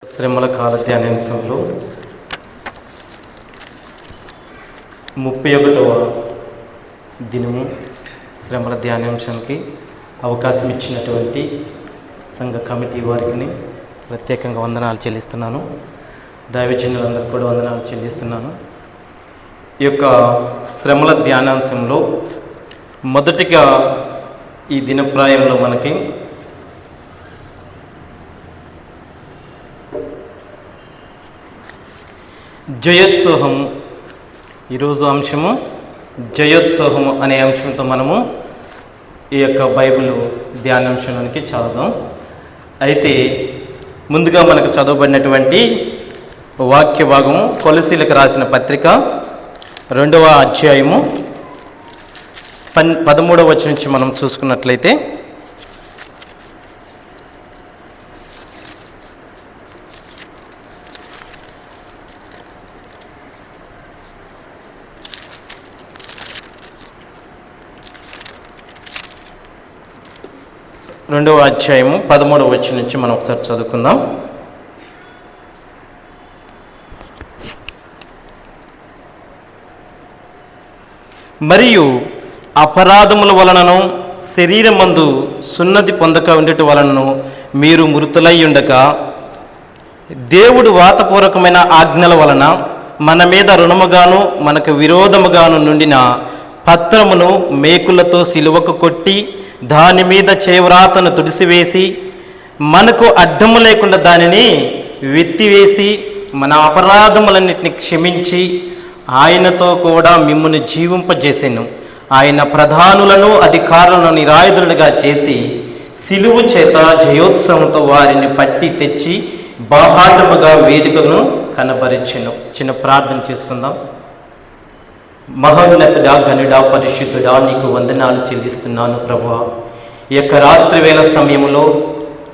శ్రమల కాల ధ్యానాంశంలో 31వ దినము శ్రమల ధ్యానాంశానికి అవకాశం ఇచ్చినటువంటి సంఘ కమిటీ వారికి ప్రత్యేకంగా వందనాలు చెల్లిస్తున్నాను. దైవజనులందరికీ కూడా వందనాలు చెల్లిస్తున్నాను. ఈ యొక్క శ్రమల ధ్యానాంశంలో మొదటిగా ఈ దినప్రాయంలో మనకి జయోత్సవం, ఈరోజు అంశము జయోత్సవము అనే అంశంతో మనము ఈ యొక్క బైబిల్ ధ్యానాంశానికి చదువుదాం. అయితే ముందుగా మనకు చదవబడినటువంటి వాక్య భాగము కొలసీలకు రాసిన పత్రిక 2వ అధ్యాయము 13వ వచనం నుంచి మనం చూసుకున్నట్లయితే, రెండవ అధ్యాయము 13వ వచనం నుంచి మనం ఒకసారి చదువుకుందాం. మరియు అపరాధముల వలనను శరీరమందు సున్నతి పొందక ఉండట వలనను మీరు మృతులై ఉండక, దేవుడు వాతపూర్వకమైన ఆజ్ఞల వలన మన మీద రుణముగాను మనకు విరోధముగాను నుండిన పత్రమును మేకులతో సిలువకు కొట్టి దాని మీద చేవ్రాతను తుడిసివేసి మనకు అడ్డము లేకుండా దానిని వెత్తివేసి మన అపరాధములన్నిటిని క్షమించి ఆయనతో కూడా మిమ్మును జీవింపజేసెను. ఆయన ప్రధానులను అధికారులను నిరాయుధులుగా చేసి సిలువు చేత జయోత్సవంతో వారిని పట్టి తెచ్చి బాహాటముగా వేడుకను కనపరిచెను. చిన్న ప్రార్థన చేసుకుందాం. మహోన్నతుడా, ఘనుడా, పరిశుద్ధుడా, నీకు వందనాలు చెల్లిస్తున్నాను ప్రభువా. ఈ యొక్క రాత్రి వేళ సమయంలో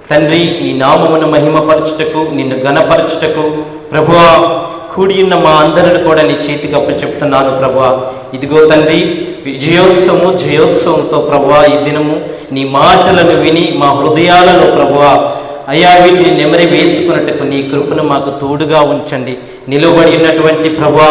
తండ్రి, నీ నామమును మహిమపరచుటకు, నిన్ను ఘనపరచుటకు ప్రభువా కూడి ఉన్న మా అందరిని కూడా నీ చేతికి అప్పచెప్తున్నాను ప్రభువా. ఇదిగో తండ్రి, జయోత్సవంతో ప్రభువా ఈ దినము నీ మాటలను విని మా హృదయాలలో ప్రభువా అయ్యా వీటిని నెమరి వేసుకున్నట్టుకు నీ కృపను మాకు తోడుగా ఉంచండి. నిలువబడి ఉన్నటువంటి ప్రభువా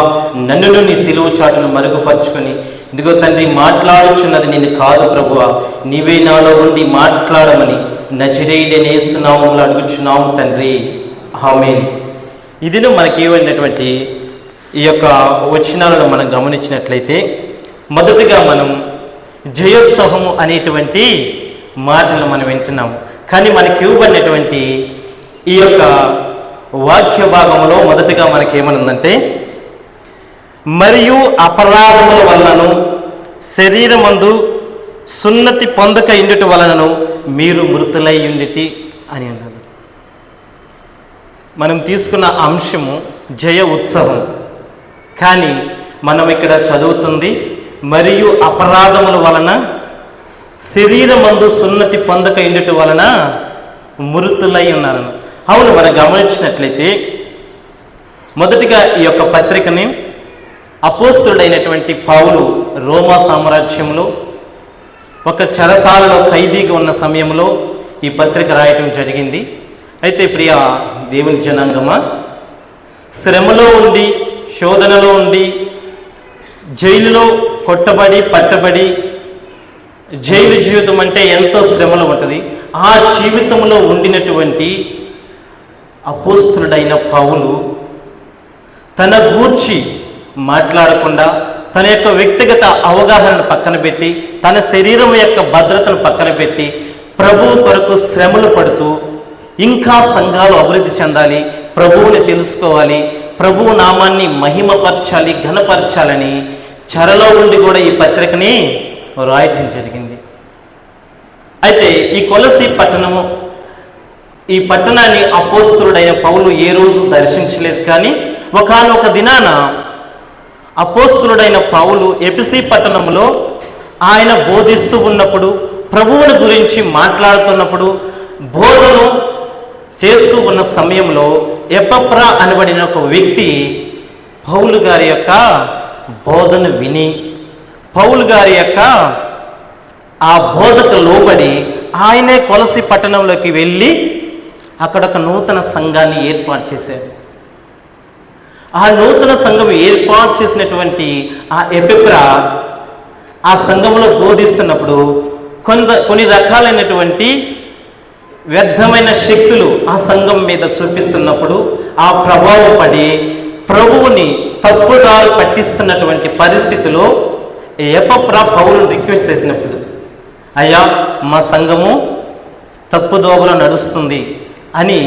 నన్నును నీ సిలువ చాటును మరుగుపరుచుకొని ఇదిగో తండ్రి మాట్లాడుచున్నది నేను కాదు ప్రభువా, నీవే నాలో ఉండి మాట్లాడమని నజరేయుడైన యేసు నామములో అడుగుచున్నాము తండ్రి, ఆమేన్. ఇది మనకి ఏమైనటువంటి ఈ యొక్క వచనాలను మనం గమనించినట్లయితే, మొదటిగా మనం జయోత్సవము అనేటువంటి మాటలు మనం వింటున్నాము. కానీ మనకి ఇవ్వబడినటువంటి ఈ యొక్క వాక్య భాగంలో మొదటిగా మనకి ఏమనుందంటే, మరియు అపరాధముల వలనను శరీరమందు సున్నతి పొందక ఇండుట వలనను మీరు మృతులై ఉండిటి అని అన్నది. మనం తీసుకున్న అంశము జయ ఉత్సవం, కానీ మనం ఇక్కడ చదువుతుంది మరియు అపరాధముల వలన శరీరమందు సున్నతి పొందక ఇండుట వలన మృతులై ఉన్నారు. అవును, మనం గమనించినట్లయితే మొదటిగా ఈ యొక్క పత్రికని అపోస్తుడైనటువంటి పౌలు రోమా సామ్రాజ్యంలో ఒక చెరసాలలో ఖైదీగా ఉన్న సమయంలో ఈ పత్రిక రాయటం జరిగింది. అయితే ప్రియ దేవుని జనాంగమా, శ్రమలో ఉండి, శోధనలో ఉండి, జైలులో కొట్టబడి పట్టబడి, జైలు జీవితం అంటే ఎంతో శ్రమలో ఉంటుంది. ఆ జీవితంలో ఉండినటువంటి అపోస్తుడైన పౌలు తన గూర్చి మాట్లాడకుండా, తన యొక్క వ్యక్తిగత అవగాహనను పక్కన పెట్టి, తన శరీరం యొక్క భద్రతను పక్కన పెట్టి ప్రభువు కొరకు శ్రమలు పడుతూ ఇంకా సంఘాలు అభివృద్ధి చెందాలి, ప్రభువుని తెలుసుకోవాలి, ప్రభువు నామాన్ని మహిమపరచాలి, ఘనపరచాలని చెరలో ఉండి కూడా ఈ పత్రికని రాయటం జరిగింది. అయితే ఈ కొలసీ పట్టణము, ఈ పట్టణాన్ని అపోస్తుడైన పౌలు ఏ రోజు దర్శించలేదు. కానీ ఒకానొక దినాన అపోస్తుడైన పౌలు ఎఫెసీ పట్టణంలో ఆయన బోధిస్తూ ఉన్నప్పుడు, ప్రభువుని గురించి మాట్లాడుతున్నప్పుడు, బోధను చేస్తూ ఉన్న సమయంలో ఎపఫ్రా అనబడిన ఒక వ్యక్తి పౌలు గారి యొక్క బోధను విని, పౌలు గారి యొక్క ఆ బోధకు లోబడి ఆయనే కొలసి పట్టణంలోకి వెళ్ళి అక్కడ ఒక నూతన సంఘాన్ని ఏర్పాటు చేశారు. ఆ నూతన సంఘం ఏర్పాటు చేసినటువంటి ఆ ఎపిప్రా ఆ సంఘంలో బోధిస్తున్నప్పుడు కొన్ని రకాలైనటువంటి వ్యర్థమైన శక్తులు ఆ సంఘం మీద చూపిస్తున్నప్పుడు ఆ ప్రభావం పడి ప్రభువుని తప్పుదారు పట్టిస్తున్నటువంటి పరిస్థితిలో ఎపిప్రా పౌలుని రిక్వెస్ట్ చేసినప్పుడు, అయ్యా మా సంఘము తప్పుదోవలో నడుస్తుంది అని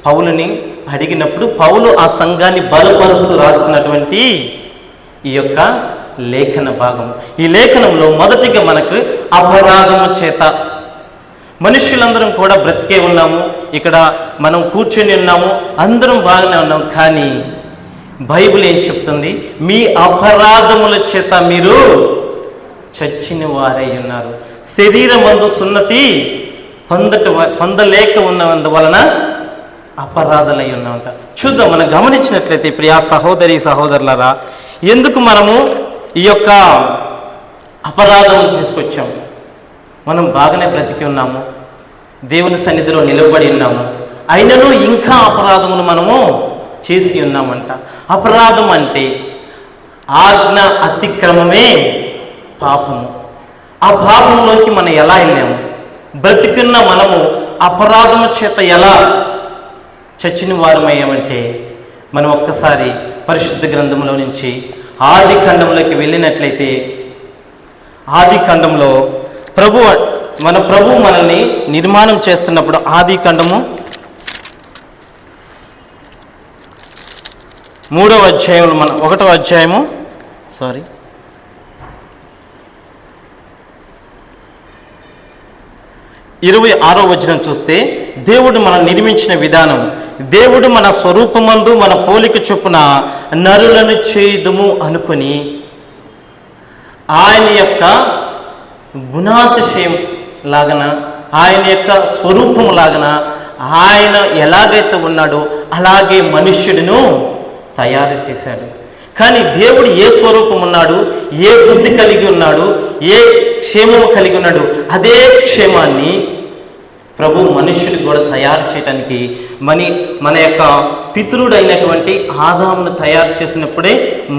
పౌలుని అడిగినప్పుడు పౌలు ఆ సంఘాన్ని బలపరుస్తూ రాస్తున్నటువంటి ఈ యొక్క లేఖన భాగం. ఈ లేఖనంలో మొదటిగా మనకు అపరాధము చేత మనుష్యులందరం కూడా బ్రతికే ఉన్నాము, ఇక్కడ మనం కూర్చొని ఉన్నాము, అందరం బాగానే ఉన్నాం. కానీ బైబిల్ ఏం చెప్తుంది? మీ అపరాధముల చేత మీరు చచ్చిన వారై ఉన్నారు, శరీరమందు సున్నతి పొందలేక ఉన్నందువలన అపరాధులై ఉన్నామంట. చూద్దాం, మనం గమనించినట్లయితే ప్రియా సహోదరి సహోదరులారా, ఎందుకు మనము ఈ యొక్క అపరాధం తీసుకొచ్చాము? మనం బాగానే బ్రతికి ఉన్నాము, దేవుని సన్నిధిలో నిలబడి ఉన్నాము, అయినను ఇంకా అపరాధమును మనము చేసి ఉన్నామంట. అపరాధం అంటే ఆజ్ఞ అతిక్రమమే పాపము. ఆ పాపంలోకి మనం ఎలా వెళ్ళాము? బ్రతికున్న మనము అపరాధము చేత ఎలా చచ్చిన వారమయ్యామంటే, మనం ఒక్కసారి పరిశుద్ధ గ్రంథంలో నుంచి ఆది ఖండంలోకి వెళ్ళినట్లయితే, ఆది ఖండంలో మన ప్రభు మనల్ని నిర్మాణం చేస్తున్నప్పుడు ఆది ఖండము 3వ అధ్యాయంలో 1వ అధ్యాయము 26వ వచనం చూస్తే, దేవుడు మనం నిర్మించిన విధానం, దేవుడు మన స్వరూపమందు మన పోలిక చొప్పున నరులను చేయుదుము అనుకుని ఆయన యొక్క గుణాతిశయం లాగన, ఆయన యొక్క స్వరూపము లాగన, ఆయన ఎలాగైతే ఉన్నాడో అలాగే మనుష్యుడిను తయారు చేశాడు. కానీ దేవుడు ఏ స్వరూపం ఉన్నాడు, ఏ బుద్ధి కలిగి ఉన్నాడు, ఏ క్షేమము కలిగి ఉన్నాడు, అదే క్షేమాన్ని ప్రభు మనుష్యుడికి కూడా తయారు చేయడానికి మన యొక్క పితరుడైనటువంటి ఆదామును తయారు చేసినప్పుడే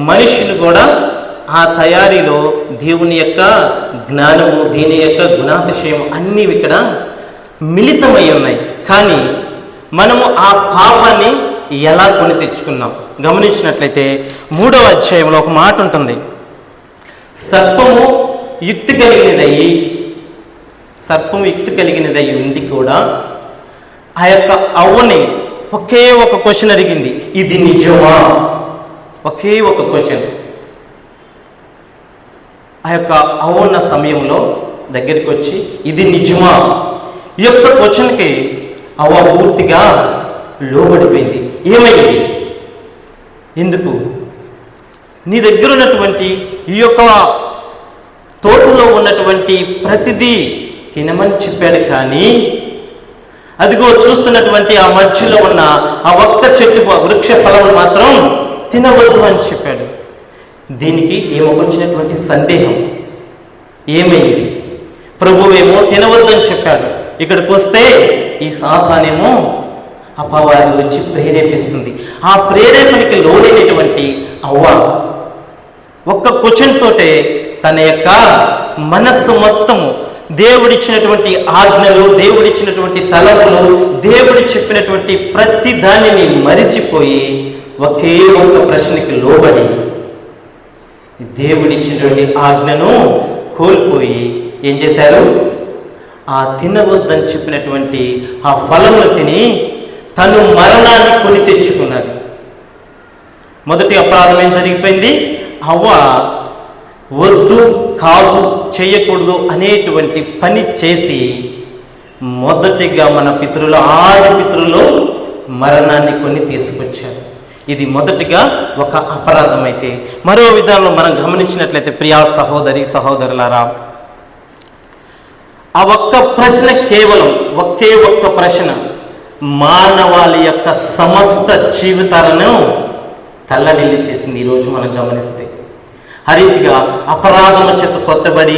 మనుష్యులు కూడా ఆ తయారీలో దేవుని యొక్క జ్ఞానము, దీని యొక్క గుణాతిశయం అన్నీ ఇక్కడ మిళితమై ఉన్నాయి. కానీ మనము ఆ పాపాన్ని ఎలా కొని తెచ్చుకున్నాం? గమనించినట్లయితే 3వ అధ్యాయంలో ఒక మాట ఉంటుంది, సర్పము యుక్తి కలిగినదయ్యి ఉండి కూడా ఆ యొక్క అవ్వని ఒకే ఒక క్వశ్చన్ అడిగింది, ఇది నిజమా? ఒకే ఒక క్వశ్చన్. ఆ యొక్క అవ్వన్న సమయంలో దగ్గరికి వచ్చి ఇది నిజమా? ఈ యొక్క క్వశ్చన్కి అవ్వ పూర్తిగా లోబడిపోయింది. ఏమైంది? ఎందుకు? నీ దగ్గర ఉన్నటువంటి ఈ యొక్క తోటలో ఉన్నటువంటి ప్రతిదీ తినమని చెప్పాడు, కానీ అదిగో చూస్తున్నటువంటి ఆ మధ్యలో ఉన్న ఆ ఒక్క చెట్టు వృక్ష ఫలం మాత్రం తినవద్దు అని చెప్పాడు. దీనికి ఏమొచ్చినటువంటి సందేహం ఏమైంది? ప్రభువేమో తినవద్దు అని చెప్పాడు, ఇక్కడికి వస్తే ఈ సాతానేమో అపవాది వచ్చి ప్రేరేపిస్తుంది. ఆ ప్రేరేపణకి లోనైనటువంటి అవ్వ ఒక్క క్వశ్చన్ తోటే తన యొక్క మనస్సు మొత్తము దేవుడిచ్చినటువంటి ఆజ్ఞలు, దేవుడిచ్చినటువంటి తలపులు, దేవుడు చెప్పినటువంటి ప్రతి దానిని మరిచిపోయి ఒకే ఒక్క ప్రశ్నకి లోబడి దేవుడిచ్చినటువంటి ఆజ్ఞను కోల్పోయి ఏం చేశారు? ఆ తినవద్దని చెప్పినటువంటి ఆ ఫలమును తిని తను మరణాన్ని కొని తెచ్చుకున్నాడు. మొదటి అపరాధం ఏం జరిగిపోయింది? అవ్వ వద్దు, కాదు, చేయకూడదు అనేటువంటి పని చేసి మొదటిగా మన పితరులు, ఆది పితరులు మరణాన్ని కొని తీసుకొచ్చారు. ఇది మొదటిగా ఒక అపరాధం. అయితే మరో విధానంలో మనం గమనించినట్లయితే ప్రియా సహోదరి సహోదరులారా, ఆ ఒక్క ప్రశ్న, కేవలం ఒకే ఒక్క ప్రశ్న మానవాళి యొక్క సమస్త జీవితాలను తల్లడిల్లి చేసింది. ఈరోజు మనం గమనిస్తే హరితిగా అపరాధము చేత కొత్తబడి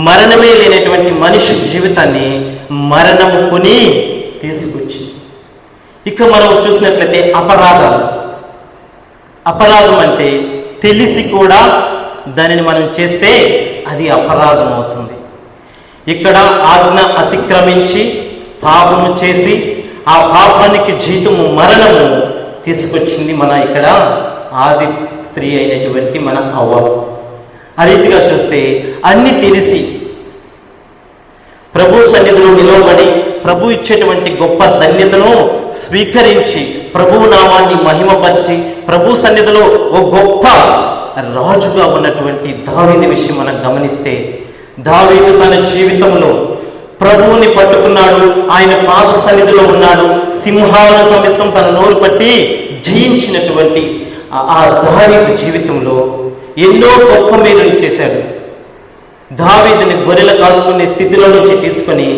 మరణమే లేనటువంటి మనిషి జీవితాన్ని మరణము కొని తీసుకొచ్చింది. ఇక మనం చూసినట్లయితే అపరాధం అంటే తెలిసి కూడా దానిని మనం చేస్తే అది అపరాధం అవుతుంది. ఇక్కడ ఆజ్ఞ అతిక్రమించి పాపము చేసి ఆ పాపానికి జీతము మరణము తీసుకొచ్చింది మన ఇక్కడ ఆది స్త్రీ అయినటువంటి మన అవ్వ. ఆ రీతిగా చూస్తే అన్ని తెలిసి ప్రభు సన్నిధిలో నిలవబడి ప్రభు ఇచ్చేటువంటి గొప్ప ధన్యతను స్వీకరించి ప్రభువు నామాన్ని మహిమపరిచి ప్రభు సన్నిధిలో ఓ గొప్ప రాజుగా ఉన్నటువంటి దావీదు విషయం మనం గమనిస్తే, దావీదు తన జీవితంలో ప్రభువుని పట్టుకున్నాడు, ఆయన పాద సన్నిధిలో ఉన్నాడు, సింహాల సమేతం తన నోరు పట్టి జయించినటువంటి ఆ దావీదు జీవితంలో ఎన్నో గొప్ప మేలులు చేశాడు. దావీదుని గొర్రెలు కాసుకునే స్థితిలో నుంచి తీసుకొని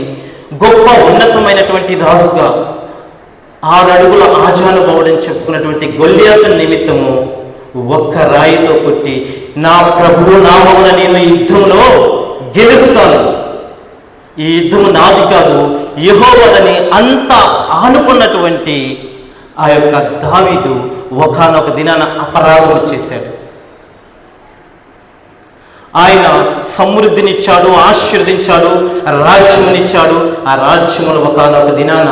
గొప్ప ఉన్నతమైనటువంటి రాజుగా 6 అడుగుల ఆజానుభావుడని చెప్పుకున్నటువంటి గొల్లియాతు నిమిత్తము ఒక్క రాయితో కొట్టి నా ప్రభువు నామమున నేను యుద్ధంలో గెలుస్తాను, ఈ యుద్ధము నాది కాదు యెహోవాదని అంత ఆనుకున్నటువంటి ఆ యొక్క దావీదు ఒకానొక దినాన అపరాధం చేశాడు. ఆయన సమృద్ధినిచ్చాడు, ఆశీర్వదించాడు, రాజ్యమునిచ్చాడు. ఆ రాజ్యమును ఒకానొక దినాన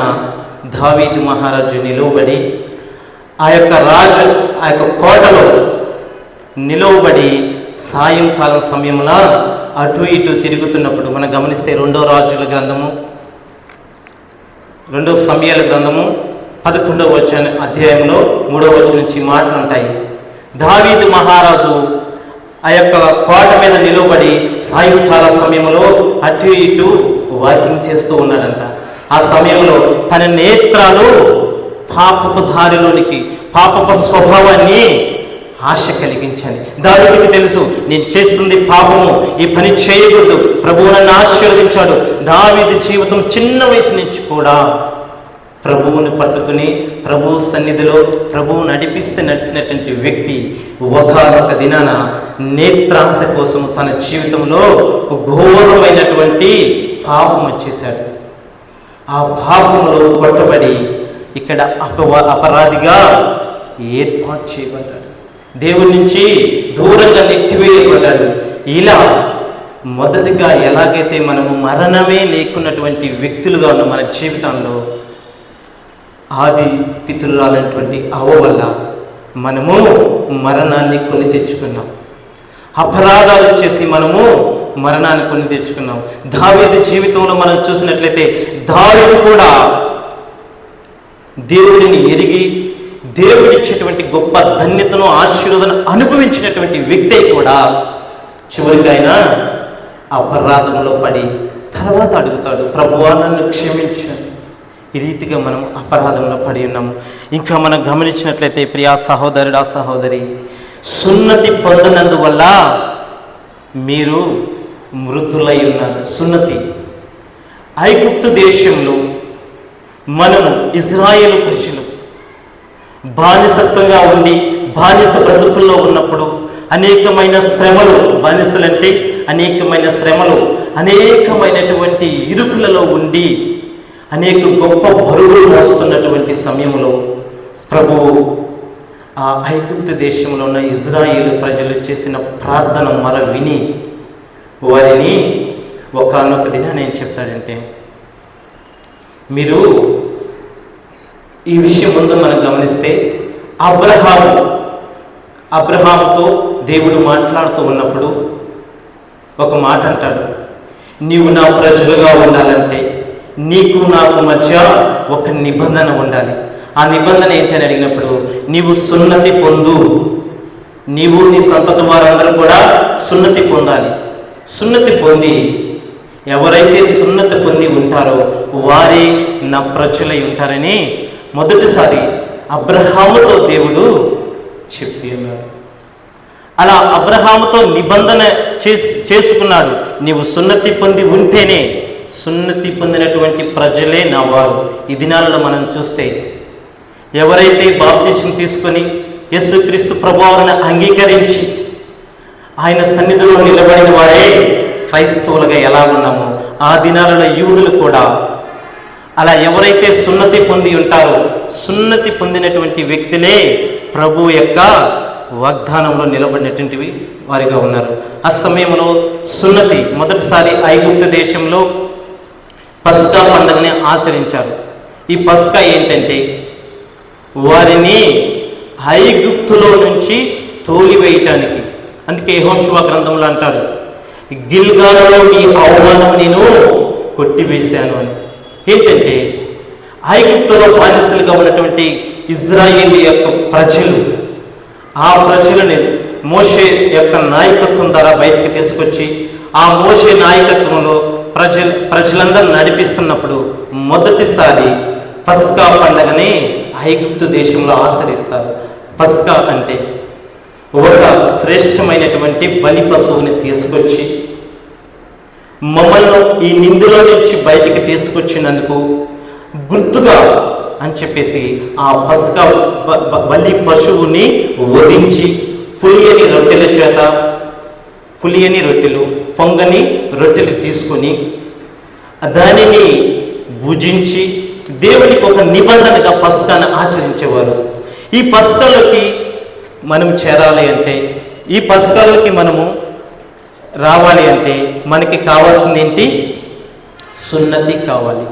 దావీదు మహారాజు నిలువబడి ఆ యొక్క కోటలో నిలువబడి సాయంకాలం సమయమున అటు ఇటు తిరుగుతున్నప్పుడు మనం గమనిస్తే 2 సమయాల గ్రంథము 11వ అధ్యాయంలో 3వ వచనం నుంచి మాటలు ఉంటాయి. దావీదు మహారాజు ఆ యొక్క కోట మీద నిలబడి సాయంకాల సమయంలో అటు ఇటు వాకింగ్ చేస్తూ ఉన్నాడంట. ఆ సమయంలో తన నేత్రాలు పాపపు దారిలోనికి, పాపపు స్వభావాన్ని ఆశ కలిగించాలి. దావీదుకి తెలుసు, నేను చేస్తుంది పాపము, ఈ పని చేయకూడదు, ప్రభువు నన్ను ఆశీర్వదించాడు. దావీదు జీవితం చిన్న వయసు నుంచి కూడా ప్రభువుని పట్టుకుని ప్రభువు సన్నిధిలో ప్రభువు నడిచినటువంటి వ్యక్తి ఒక దినాన నేత్రాంశ కోసం తన జీవితంలో ఘోరమైనటువంటి పాపం చేశాడు. ఆ పాపంలో పట్టుబడి ఇక్కడ అపరాధిగా ఏర్పాటు చేయబడ్డాడు, దేవుడి నుంచి దూరంగా నెట్టివేయబడ్డాడు. ఇలా మొదటిగా ఎలాగైతే మనము మరణమే లేకున్నటువంటి వ్యక్తులుగా ఉన్న మన జీవితంలో ఆది పితరురాలైనటువంటి అవ్వ వల్ల మనము మరణాన్ని కొని తెచ్చుకున్నాం, అపరాధాలు చేసి మనము మరణాన్ని కొని తెచ్చుకున్నాం. దావీదు జీవితంలో మనం చూసినట్లయితే దావీదు కూడా దేవుడిని ఎరిగి దేవుడిచ్చేటువంటి గొప్ప ధన్యతను ఆశీర్వాదం అనుభవించినటువంటి వ్యక్తి కూడా చివరికి ఆయన అపరాధంలో పడి తర్వాత అడుగుతాడు, ప్రభువా నన్ను క్షమించాను. ఈ రీతిగా మనం అపరాధంలో పడి ఉన్నాము. ఇంకా మనం గమనించినట్లయితే ప్రియా సహోదరుడా సహోదరి, సున్నతి పొందనందువల్ల మీరు మృతులై ఉన్నారు. సున్నతి ఐగుప్తు దేశంలో మనము ఇజ్రాయేలు ప్రజలు బానిసత్వంగా ఉండి బానిస బ్రతుకుల్లో ఉన్నప్పుడు అనేకమైన శ్రమలు, బానిసలంటే అనేకమైన శ్రమలు, అనేకమైనటువంటి ఇరుకులలో ఉండి అనేక గొప్ప బరువులు మోస్తున్నటువంటి సమయంలో ప్రభువు ఆ ఐగుప్తు దేశంలో ఉన్న ఇజ్రాయేలు ప్రజలు చేసిన ప్రార్థన మర విని వారిని ఒకానొక దినాన ఏం చెప్తాడంటే, మీరు ఈ విషయం ముందు మనం గమనిస్తే అబ్రహాముతో దేవుడు మాట్లాడుతూ ఉన్నప్పుడు ఒక మాట అంటాడు, నీవు నా ప్రజలుగా ఉండాలంటే నీకు నాకు మధ్య ఒక నిబంధన ఉండాలి. ఆ నిబంధన ఏంటని అడిగినప్పుడు, నీవు సున్నతి పొందు, నీవు నీ సంతతి వారందరూ కూడా సున్నతి పొందాలి. సున్నతి పొంది ఎవరైతే సున్నతి పొంది ఉంటారో వారే నా ప్రజలై ఉంటారని మొదటిసారి అబ్రహాముతో దేవుడు చెప్పి ఉన్నాడు. అలా అబ్రహాముతో నిబంధన చేసుకున్నాడు, నీవు సున్నతి పొంది ఉంటేనే, సున్నతి పొందినటువంటి ప్రజలే నా వారు. ఈ దినాలలో మనం చూస్తే ఎవరైతే బాప్తిసం తీసుకొని యేసుక్రీస్తు ప్రభువును అంగీకరించి ఆయన సన్నిధిలో నిలబడిన వారే క్రైస్తవులుగా ఎలా ఉన్నామో, ఆ దినాలలో యూదులు కూడా అలా ఎవరైతే సున్నతి పొంది ఉంటారో సున్నతి పొందినటువంటి వ్యక్తులే ప్రభు యొక్క వాగ్దానంలో నిలబడినటువంటివి వారిగా ఉన్నారు. ఆ సమయంలో సున్నతి మొదటిసారి ఐగుప్తు దేశంలో పస్కా పండుగని ఆచరించారు. ఈ పస్కా ఏంటంటే వారిని ఐగుప్తులో నుంచి తోలివేయటానికి. అందుకే యెహోషువ గ్రంథంలో అంటాడు, గిల్గాలులో నీ అవమానం నేను కొట్టివేశాను అని. ఏంటంటే ఐగుప్తులో బానిసలుగా ఉన్నటువంటి ఇజ్రాయేలు యొక్క ప్రజలు, ఆ ప్రజలని మోషే యొక్క నాయకత్వం ద్వారా బయటకు తీసుకొచ్చి ఆ మోషే నాయకత్వంలో ప్రజలందరూ నడిపిస్తున్నప్పుడు మొదటిసారి పస్కా పండుగని ఐగుప్తు దేశంలో ఆచరిస్తారు. పస్కా అంటే ఒక శ్రేష్టమైనటువంటి బలి పశువుని తీసుకొచ్చి మమ్మల్ని ఈ నిందులో నుంచి బయటికి తీసుకొచ్చినందుకు గుర్తుగా అని చెప్పేసి ఆ పస్కా బలి పశువుని వధించి పులియని రొట్టెలు పొంగని రొట్టెలు తీసుకొని దానిని భుజించి దేవునికి ఒక నిబంధనగా పస్కాను ఆచరించేవారు. ఈ పస్కాలోకి మనం చేరాలి అంటే, ఈ పస్కాలోకి మనము రావాలి అంటే మనకి కావాల్సింది ఏంటి? సున్నతి కావాలి.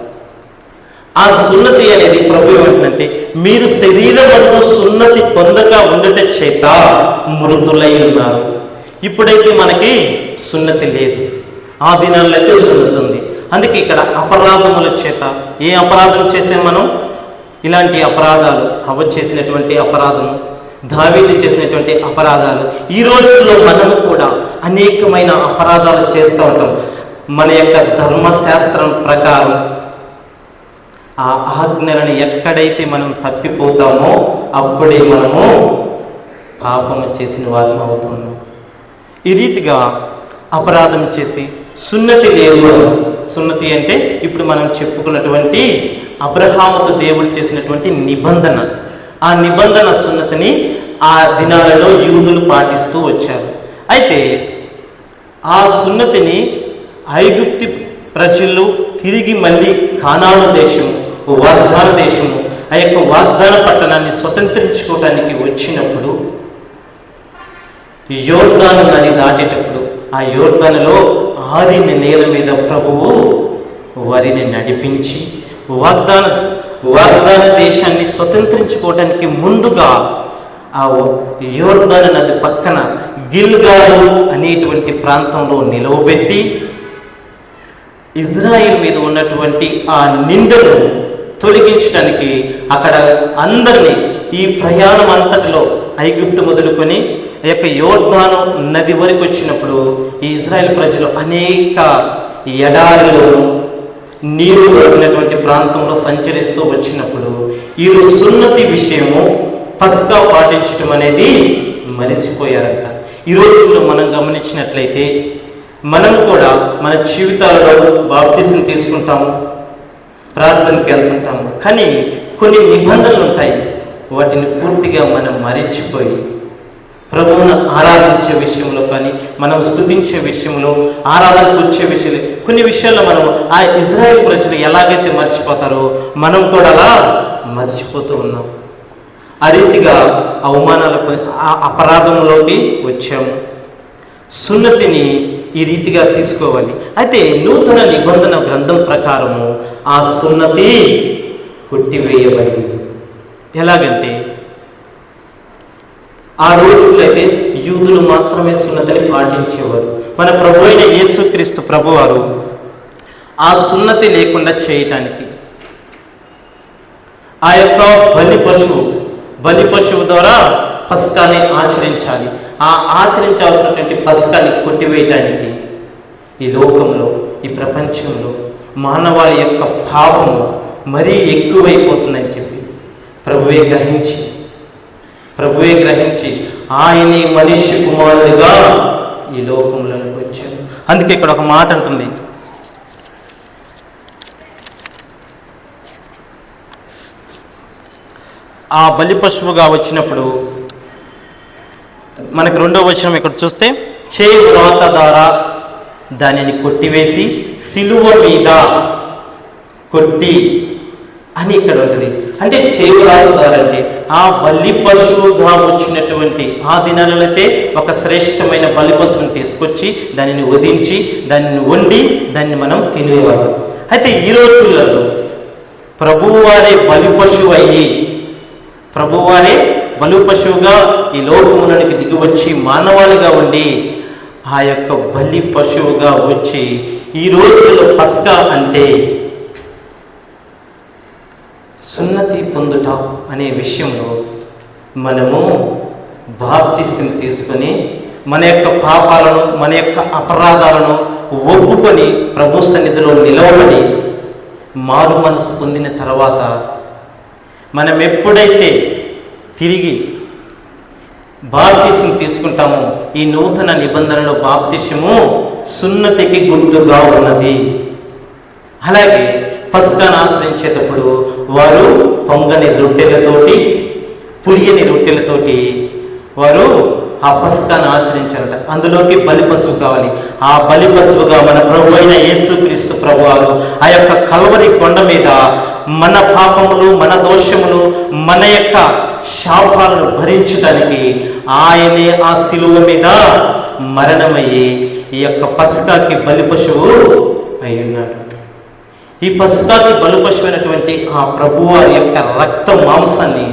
ఆ సున్నతి అనేది ప్రభు ఏమంటుందంటే, మీరు శరీరముతో సున్నతి పొందక ఉండట చేత మృతులై ఉన్నారు. ఇప్పుడైతే మనకి సున్నతి లేదు, ఆ దినాల్లో అయితే సున్నతి ఉంది. అందుకే ఇక్కడ అపరాధముల చేత, ఏ అపరాధం చేసే మనం? ఇలాంటి అపరాధాలు, హవ్వ చేసినటువంటి అపరాధము, దావీదు చేసినటువంటి అపరాధాలు, ఈ రోజుల్లో మనము కూడా అనేకమైన అపరాధాలు చేస్తూ ఉంటాం. మన యొక్క ధర్మశాస్త్రం ప్రకారం ఆ ఆజ్ఞలను ఎక్కడైతే మనం తప్పిపోతామో అప్పుడే మనము పాపము చేసిన వారం అవుతున్నాం. ఈ రీతిగా అపరాధం చేసి సున్నతి లేదు. సున్నతి అంటే ఇప్పుడు మనం చెప్పుకున్నటువంటి అబ్రహాముతో దేవుడు చేసినటువంటి నిబంధన, ఆ నిబంధన సున్నతిని ఆ దినాలలో యూదులు పాటిస్తూ వచ్చారు. అయితే ఆ సున్నతిని ఐగుప్తి ప్రజలు తిరిగి మళ్ళీ కానాను దేశము, వాగ్దాన దేశము, ఆ యొక్క వాగ్దాన పట్టణాన్ని స్వతంత్రించుకోవడానికి వచ్చినప్పుడు యోర్దాను నది దాటేటప్పుడు ఆ యోర్దానులో ఆరిన నేల మీద ప్రభువు వారిని నడిపించి వాగ్దాన దేశాన్ని స్వతంత్రించుకోవడానికి ముందుగా ఆ యోర్దాను నది పక్కన గిల్గాలు అనేటువంటి ప్రాంతంలో నిలవబెట్టి ఇజ్రాయిల్ మీద ఉన్నటువంటి ఆ నిందను తొలగించడానికి అక్కడ అందరినీ, ఈ ప్రయాణం అంతటిలో ఐగుప్తు మొదలుకొని ఆ యొక్క యోర్దాను నది వరకు వచ్చినప్పుడు ఈ ఇజ్రాయెల్ ప్రజలు అనేక ఎడారిలోను నీరు ఉన్నటువంటి ప్రాంతంలో సంచరిస్తూ వచ్చినప్పుడు ఈ సున్నతి విషయము పస్కా పాటించడం అనేది మరిచిపోయారంట. ఈ రోజుల్లో మనం గమనించినట్లయితే మనం కూడా మన జీవితాలలో బాప్టిజం తీసుకుంటాము, ప్రార్థనకి వెళ్తుంటాము, కానీ కొన్ని నిబంధనలు ఉంటాయి, వాటిని పూర్తిగా మనం మరిచిపోయి ప్రభువును ఆరాధించే విషయంలో కానీ, మనం స్తుతించే విషయంలో, ఆరాధనకు వచ్చే విషయంలో, కొన్ని విషయాల్లో మనం ఆ ఇజ్రాయెల్ ప్రజలు ఎలాగైతే మర్చిపోతారో మనం కూడా అలా మర్చిపోతూ ఉన్నాం. ఆ రీతిగా అవమానాలకు, ఆ అపరాధంలోకి వచ్చాము. సున్నతిని ఈ రీతిగా తీసుకోవాలి. అయితే నూతన నిబంధన గ్రంథం ప్రకారము ఆ సున్నతి కొట్టివేయబడింది. ఎలాగంటే ఆ రోజుల్లో అయితే యూదులు మాత్రమే సున్నతిని పాటించేవారు. మన ప్రభు అయిన యేసుక్రీస్తు ప్రభువారు ఆ సున్నతి లేకుండా చేయటానికి ఆ యొక్క బలి పశువు ద్వారా పస్కాని ఆచరించాలి. ఆ ఆచరించాల్సినటువంటి పస్కాని కొట్టివేయటానికి ఈ లోకంలో, ఈ ప్రపంచంలో మానవాళి యొక్క పాపము మరీ ఎక్కువైపోతుందని చెప్పి ప్రభువే గ్రహించి ఆయనే మనిషి కుమారుడిగా ఈ లోకంలోకి వచ్చాడు. అందుకే ఇక్కడ ఒక మాట అంటుంది, ఆ బలి పశువుగా వచ్చినప్పుడు మనకు 2వ వచనం ఇక్కడ చూస్తే, చేయి వ్రాత ద్వారా దానిని కొట్టివేసి సిలువ మీద కొట్టి అని ఇక్కడ ఉంటుంది. అంటే చేయులాగుతారంటే ఆ బలి పశువుగా వచ్చినటువంటి ఆ దినాలలో అయితే ఒక శ్రేష్టమైన బలి పశువుని తీసుకొచ్చి దానిని వధించి దానిని వండి దాన్ని మనం తినేవాడు. అయితే ఈ రోజులలో ప్రభువారే బలి పశువు అయ్యి ప్రభువారే బలి పశువుగా ఈ లోకములోనికి దిగి వచ్చి మానవాళిగా ఉండి ఆ యొక్క బలి పశువుగా వచ్చి ఈ రోజుల్లో పస్కా అంటే సున్నతి పొందుట అనే విషయంలో మనము బాప్తిసం తీసుకొని మన యొక్క పాపాలను మన యొక్క అపరాధాలను ఒప్పుకొని ప్రభు సన్నిధిలో నిలవబడి మారు మనసు పొందిన తర్వాత మనం ఎప్పుడైతే తిరిగి బాప్తిసం తీసుకుంటామో ఈ నూతన నిబంధనలో బాప్తిసము సున్నతికి గుర్తుగా ఉన్నది. అలాగే పస్కాను ఆచరించేటప్పుడు వారు పొంగని రొట్టెలతోటి పులియని రొట్టెలతోటి వారు ఆ పస్కాను ఆచరించారట. అందులోకి బలి పశువు కావాలి. ఆ బలి పశువుగా మన ప్రభు అయిన యేసుక్రీస్తు ప్రభువారు ఆ యొక్క కల్వరి కొండ మీద మన పాపములు మన దోషములు మన యొక్క శాపాలను భరించడానికి ఆయనే ఆ శిలువ మీద మరణమయ్యి ఈ యొక్క పస్కాకి బలి పశువు అయి ఉన్నాడు. ఈ పస్కాకి బలి పశువు అయినటువంటి ఆ ప్రభువారి యొక్క రక్త మాంసాన్ని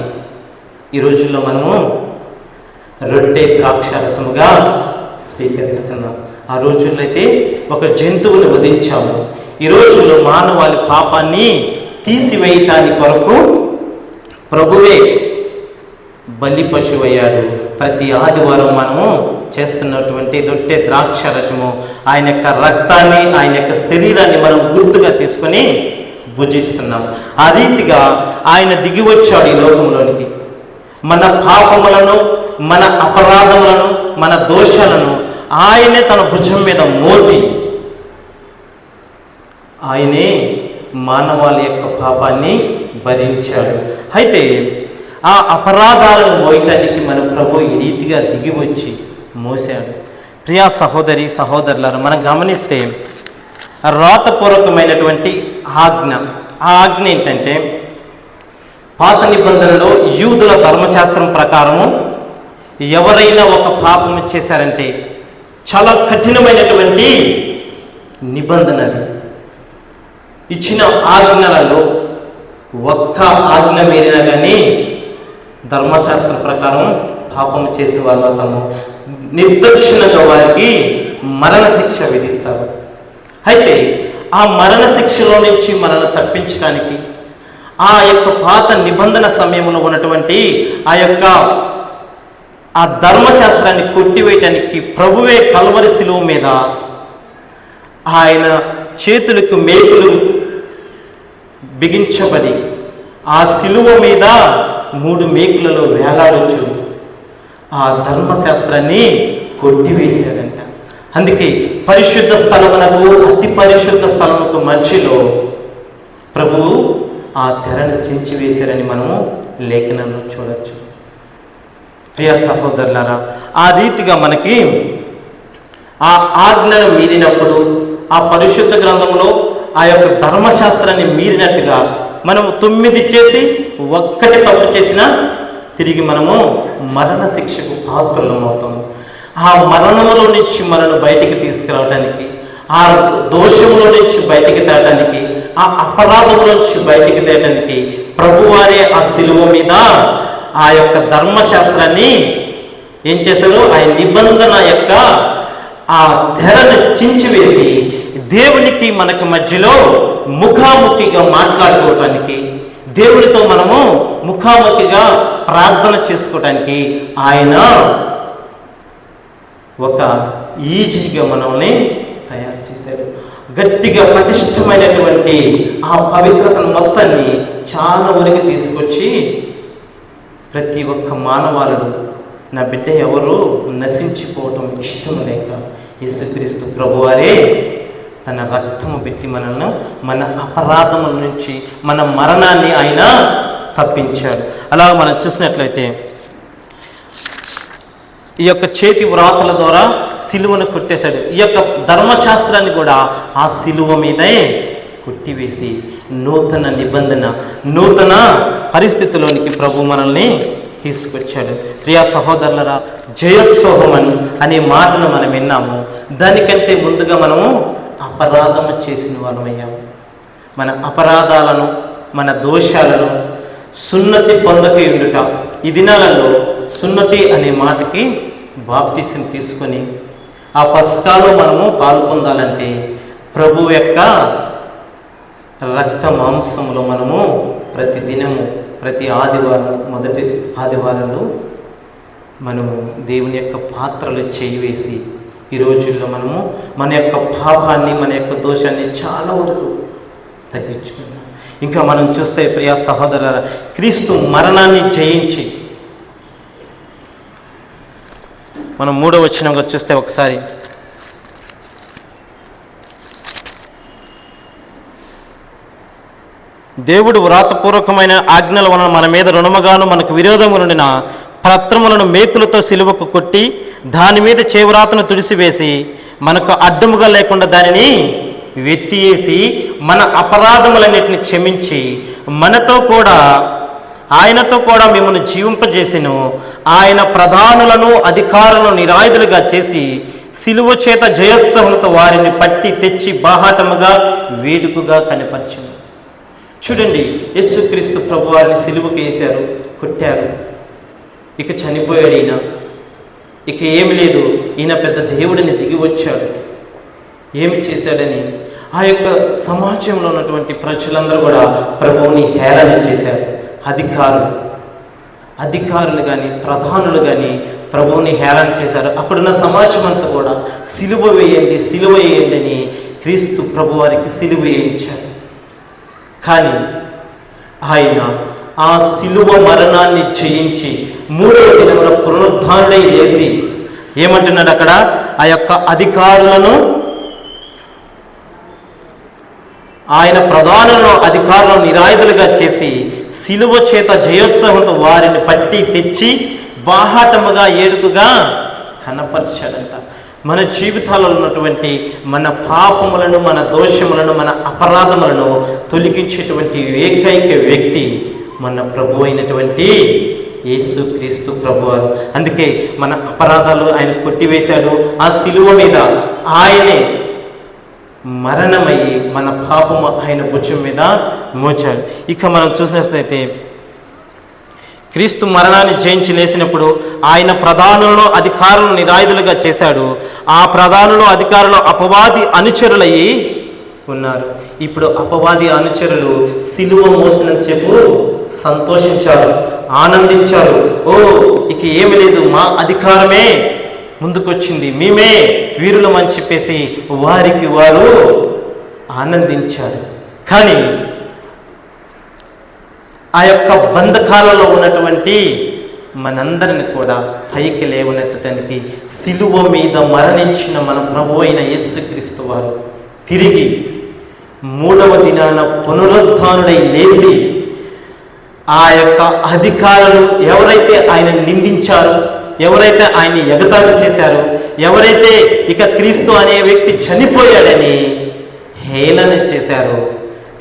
ఈ రోజుల్లో మనము రొట్టె ద్రాక్షారసముగా స్వీకరిస్తున్నాం. ఆ రోజుల్లో అయితే ఒక జంతువుని వధించాము. ఈ రోజుల్లో మానవాళి పాపాన్ని తీసివేయటానికి కొరకు ప్రభువే బలి పశువు అయ్యాడు. ప్రతి ఆదివారం మనము చేస్తున్నటువంటి రొట్టె ద్రాక్షారసము ఆయన యొక్క రక్తాన్ని ఆయన యొక్క శరీరాన్ని మనం గుర్తుగా తీసుకొని భుజిస్తున్నాం. ఆ రీతిగా ఆయన దిగి వచ్చాడు ఈ లోకంలోనికి. మన పాపములను మన అపరాధములను మన దోషాలను ఆయనే తన భుజం మీద మోసి ఆయనే మానవాళి యొక్క పాపాన్ని భరించాడు. అయితే ఆ అపరాధాలను మోయటానికి మన ప్రభు ఈ రీతిగా దిగి వచ్చి మోసాడు. ప్రియా సహోదరి సహోదరులను మనం గమనిస్తే రాతపూర్వకమైనటువంటి ఆజ్ఞ. ఆ ఆజ్ఞ ఏంటంటే పాత నిబంధనలో యూదుల ధర్మశాస్త్రం ప్రకారము ఎవరైనా ఒక పాపం చేశారంటే చాలా కఠినమైనటువంటి నిబంధన అది. ఇచ్చిన ఆజ్ఞలలో ఒక్క ఆజ్ఞ మీరినా కానీ ధర్మశాస్త్ర ప్రకారం పాపం చేసే వాళ్ళు తమ నిర్దక్షిణగా వారికి మరణ శిక్ష విధిస్తారు. అయితే ఆ మరణ శిక్షలో నుంచి మనల్ని తప్పించడానికి ఆ యొక్క పాత నిబంధన సమయంలో ఉన్నటువంటి ఆ ధర్మశాస్త్రాన్ని కొట్టివేయటానికి ప్రభువే కల్వరి శిలువ మీద ఆయన చేతులకు మేకులు బిగించబడి ఆ శిలువ మీద 3 మేకులలో వేలాడొచ్చు ఆ ధర్మశాస్త్రాన్ని కొట్టివేశాడంట. అందుకే పరిశుద్ధ స్థలమునకు అతి పరిశుద్ధ స్థలముకు మధ్యలో ప్రభువు ఆ తెరను చించివేశారని మనము లేఖనంలో చూడొచ్చు. ప్రియ సహోదరులారా, ఆ రీతిగా మనకి ఆ ఆజ్ఞను మీరినప్పుడు ఆ పరిశుద్ధ గ్రంథంలో ఆ యొక్క ధర్మశాస్త్రాన్ని మీరినట్టుగా మనము 9 చేసి 1 తప్పు చేసినా తిరిగి మనము మరణ శిక్షకు పాత్రలం అవుతాము. ఆ మరణములో నుంచి మనను బయటికి తీసుకురావడానికి, ఆ దోషములో నుంచి బయటికి తేయడానికి, ఆ అపరాధముల నుంచి బయటికి తేయడానికి ప్రభువారే ఆ శిలువ మీద ఆ యొక్క ధర్మశాస్త్రాన్ని ఏం చేశారు? ఆ నిబంధన యొక్క ఆ తెరను చించివేసి దేవునికి మనకు మధ్యలో ముఖాముఖిగా మాట్లాడుకోవటానికి, దేవుడితో మనము ముఖాముఖిగా ప్రార్థన చేసుకోవటానికి ఆయన ఒక ఈజీగా మనల్ని తయారు చేశాడు. గట్టిగా పటిష్టమైనటువంటి ఆ పవిత్రతను మొత్తాన్ని చాలా వరకు తీసుకొచ్చి ప్రతి ఒక్క మానవాళుడు నా బిడ్డ ఎవరు నశించిపోవటం ఇష్టం లేక యేసుక్రీస్తు ప్రభువారే తన రక్తము పెట్టి మనల్ని మన అపరాధముల నుంచి మన మరణాన్ని ఆయన తప్పించాడు. అలా మనం చూసినట్లయితే ఈ యొక్క చేతి వ్రాతల ద్వారా సిలువను కొట్టేశాడు. ఈ యొక్క ధర్మశాస్త్రాన్ని కూడా ఆ సిలువ మీదే కొట్టివేసి నూతన నిబంధన, నూతన పరిస్థితిలోనికి ప్రభు మనల్ని తీసుకొచ్చాడు. ప్రియా సహోదరులరా, జయోత్సవం అనే మాటను మనం విన్నాము. దానికంటే ముందుగా మనము అపరాధము చేసిన వాళ్ళమయ్యాము. మన అపరాధాలను, మన దోషాలను సున్నతి పొందక ఉండుట. ఈ దినాలలో సున్నతి అనే మాటకి బాప్టిజం తీసుకొని ఆ పస్కాలో మనము పాల్పొందాలంటే ప్రభు యొక్క రక్త మాంసంలో మనము ప్రతి దినము, ప్రతి ఆదివారం, మొదటి ఆదివారంలో మనము దేవుని యొక్క పాత్రలు చేయివేసి ఈ రోజుల్లో మనము మన యొక్క పాపాన్ని, మన యొక్క దోషాన్ని చాలా వరకు తగ్గించుకున్నాం. ఇంకా మనం చూస్తే ప్రియా సహోదరుల, క్రీస్తు మరణాన్ని జయించి, మనం 3వ వచనంగా చూస్తే ఒకసారి, దేవుడు వ్రాతపూర్వకమైన ఆజ్ఞల వలన మన మీద రుణముగాను మనకు విరోధము నుండిన పత్రములను మేకులతో సిలువకు కొట్టి దాని మీద చేవ్రాతను తుడిసివేసి మనకు అడ్డముగా లేకుండా దానిని వెత్తివేసి మన అపరాధములన్నిటిని క్షమించి ఆయనతో కూడా మిమ్మల్ని జీవింపజేసెను. ఆయన ప్రధానులను, అధికారులను నిరాయుధులుగా చేసి సిలువ చేత జయోత్సవంతో వారిని పట్టి తెచ్చి బాహాటముగా వేడుకగా కనపరిచెను. చూడండి, యేసుక్రీస్తు ప్రభు వారిని సిలువకు వేశారు, కొట్టారు. ఇక చనిపోయాడు ఈయన. ఇక ఏమి లేదు, ఈయన పెద్ద దేవుడిని దిగి వచ్చాడు. ఏమి చేశాడని ఆ యొక్క సమాజంలో ఉన్నటువంటి ప్రజలందరూ కూడా ప్రభువుని హేళన చేశారు. అధికారులు కానీ, ప్రధానులు కానీ ప్రభువుని హేళన చేశారు. అక్కడున్న సమాజం అంతా కూడా సిలువ వేయండి అని క్రీస్తు ప్రభు వారికి సిలువ వేయించారు. కానీ ఆయన ఆ సిలువ మరణాన్ని జయించి 3వ దినమున పునరుద్ధానుడై లేచి ఏమంటున్నాడు అక్కడ, ఆ యొక్క అధికారులను, ఆయన ప్రధానులను, అధికారులను నిరాయుధులుగా చేసి సిలువ చేత జయోత్సవంతో వారిని పట్టి తెచ్చి బాహాటముగా ఏడుకుగా కనపరిచాడంట. మన జీవితాలలో ఉన్నటువంటి మన పాపములను, మన దోషములను, మన అపరాధములను తొలగించేటువంటి ఏకైక వ్యక్తి మన ప్రభు అయినటువంటి యేసుక్రీస్తు ప్రభువారు. అందుకే మన అపరాధాలు ఆయన కొట్టివేశాడు. ఆ సిలువ మీద ఆయనే మరణమయ్యి మన పాపము ఆయన భుజం మీద మోచాడు. ఇక మనం చూసినట్లయితే క్రీస్తు మరణాన్ని జయించి లేచినప్పుడు ఆయన ప్రధానులను, అధికారులను నిరాయుధులుగా చేశాడు. ఆ ప్రధానులు, అధికారులు అపవాది అనుచరులయ్యి ఉన్నారు. ఇప్పుడు అపవాది అనుచరులు సిలువ మోసినని చెప్పు సంతోషించారు, ఆనందించారు. ఓ, ఇక ఏమి లేదు, మా అధికారమే ముందుకొచ్చింది, మేమే వీరులమని చెప్పేసి వారికి వారు ఆనందించారు. కానీ ఆ యొక్క బంధకాలలో ఉన్నటువంటి మనందరిని కూడా పైకి లేవనెత్తడానికి సిలువ మీద మరణించిన మన ప్రభు అయిన యేసుక్రీస్తు వారు తిరిగి 3వ దినాన పునరుద్ధానుడై లేచి ఆ యొక్క అధికారులు ఎవరైతే ఆయన నిందించారో, ఎవరైతే ఆయన్ని ఎగతాళి చేశారో, ఎవరైతే ఇక క్రీస్తు అనే వ్యక్తి చనిపోయాడని హేళన చేశారో,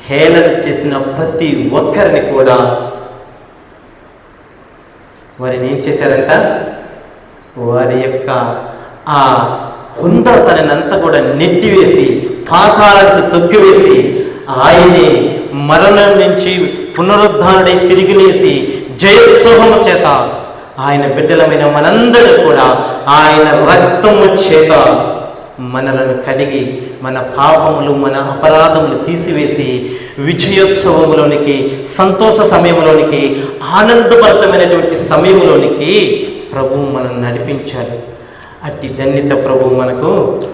హేళన చేసిన ప్రతి ఒక్కరిని కూడా వారిని ఏం చేశారంట, వారి యొక్క ఆ హుందాతనంతా కూడా నెట్టివేసి పాతాళానికి తొక్కివేసి ఆయనే మరణం నుంచి పునరుద్ధానుడై తిరిగి లేచి జయోత్సవము చేత ఆయన బిడ్డలమైన మనందరూ కూడా ఆయన రక్తము చేత మనలను కడిగి మన పాపములు, మన అపరాధములు తీసివేసి విజయోత్సవములోనికి, సంతోష సమయంలోనికి, ఆనందభరితమైనటువంటి సమయంలోనికి ప్రభువు మనల్ని నడిపించాడు. అట్టి ధన్యత ప్రభువు మనకు,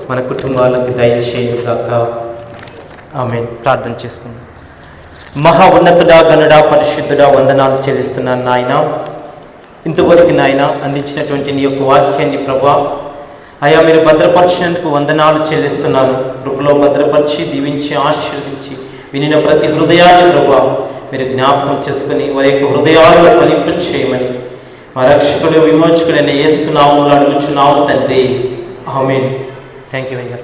మన కుటుంబాలకు దయచేయుగాక. ఆమేన్. ప్రార్థన చేసుకుందాం. మహా ఉన్నతుడా, గనుడా, పరిశుద్ధుడా, వందనాలు చెల్లిస్తున్నాను నాయన. ఇంతవరకు నాయన అందించినటువంటి నీ యొక్క వాక్యాన్ని ప్రభా అయా మీరు భద్రపరిచినందుకు వందనాలు చెల్లిస్తున్నాను. కృపలో భద్రపరిచి, దీవించి, ఆశీర్వదించి వినిన ప్రతి హృదయాన్ని ప్రభా మీరు జ్ఞాపకం చేసుకుని వారి యొక్క హృదయాలను ఫలింప చేయమని మా రక్షకుడు, విమోచకుడైన యేసు నామములో అడుగుచున్నాము తండ్రి. ఆమేన్. థ్యాంక్ యూ అయ్యా.